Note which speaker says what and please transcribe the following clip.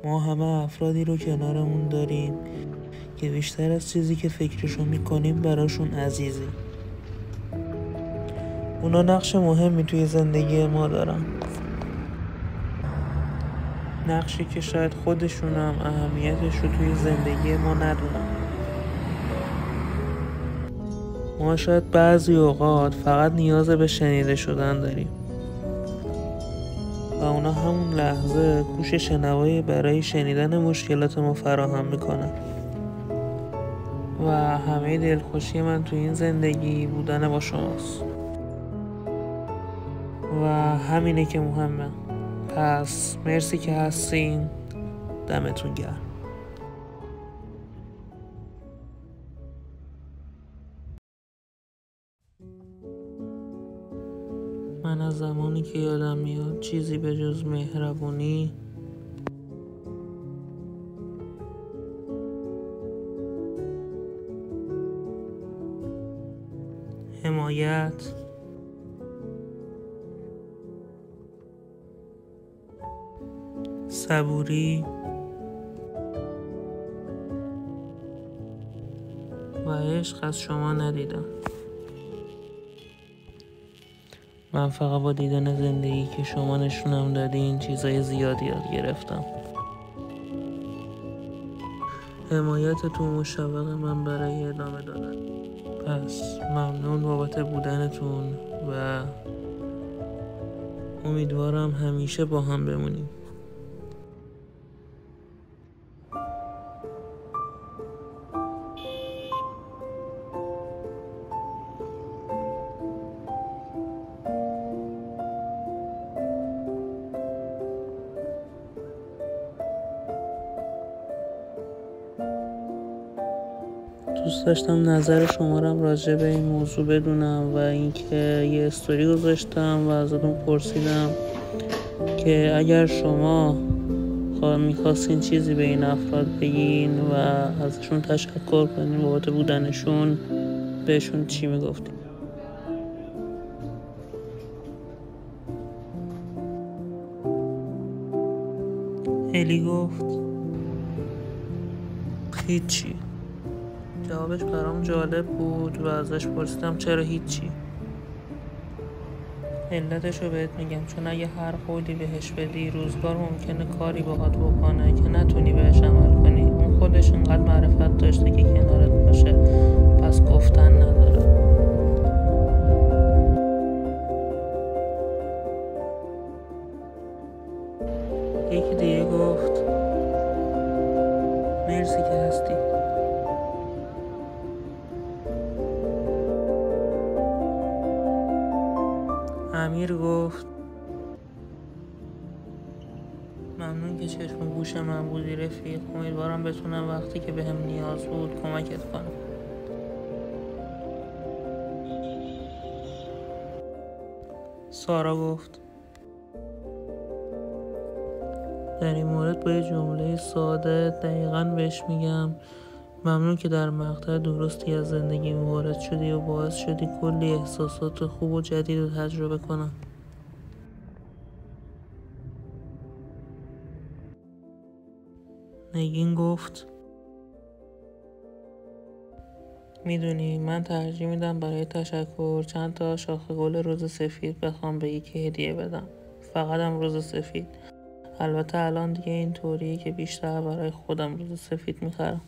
Speaker 1: ما همه افرادی رو کنارمون داریم که بیشتر از چیزی که فکرشو میکنیم براشون عزیزی. اونا نقش مهمی توی زندگی ما دارن، نقشی که شاید خودشون هم اهمیتش رو توی زندگی ما ندونن. ما شاید بعضی اوقات فقط نیاز به شنیده شدن داریم و اونا همون لحظه گوش شنوایی برای شنیدن مشکلات ما فراهم میکنن. و همه دلخوشی من تو این زندگی بودن با شماست و همینه که مهمه. پس مرسی که هستین. دمتون گرم. من از زمانی که یادم میاد چیزی به جز مهربونی، حمایت، صبوری و عشق از شما ندیدم. من فقط با دیدن زندگی که شما نشونم دادین چیزای زیادی یاد گرفتم. حمایتتون مشوق من برای ادامه دادن. پس ممنون بابت بودنتون و امیدوارم همیشه با هم بمونیم. دوست داشتم نظر شما رو راجع به این موضوع بدونم و اینکه یه استوری گذاشتم و ازتون پرسیدم که اگر شما میخواستین چیزی به این افراد بگین و ازشون تشکر کنین بابت بودنشون، بهشون چی میگفتین؟ الی گفت هیچی. جوابش برام جالب بود و ازش پرسیدم چرا هیچی؟ علتشو بهت میگم، چون اگه هر قولی بهش بدی روزگار ممکنه کاری باهات بکنه که نتونی بهش عمل کنی. اون خودش انقدر معرفت داشته که کنارت باشه، پس گفتن نداره. یکی دیگه گفت مرسی که هستی. امیر گفت ممنون که چشم و گوش من بودی رفیق. امیدوارم بتونم وقتی که بهم نیاز بود کمکت کنم. سارا گفت در این مورد با یه جمله ساده دقیقاً بهش میگم ممنون که در مقطع درستی از زندگی وارد شدی و باعث شدی کلی احساسات خوب و جدید رو تجربه کنم. نگین گفت میدونی من ترجیح میدم برای تشکر چند تا شاخه گل رز سفید بخوام به یکی هدیه بدم. فقط هم رز سفید. البته الان دیگه این طوریه که بیشتر برای خودم رز سفید میخرم.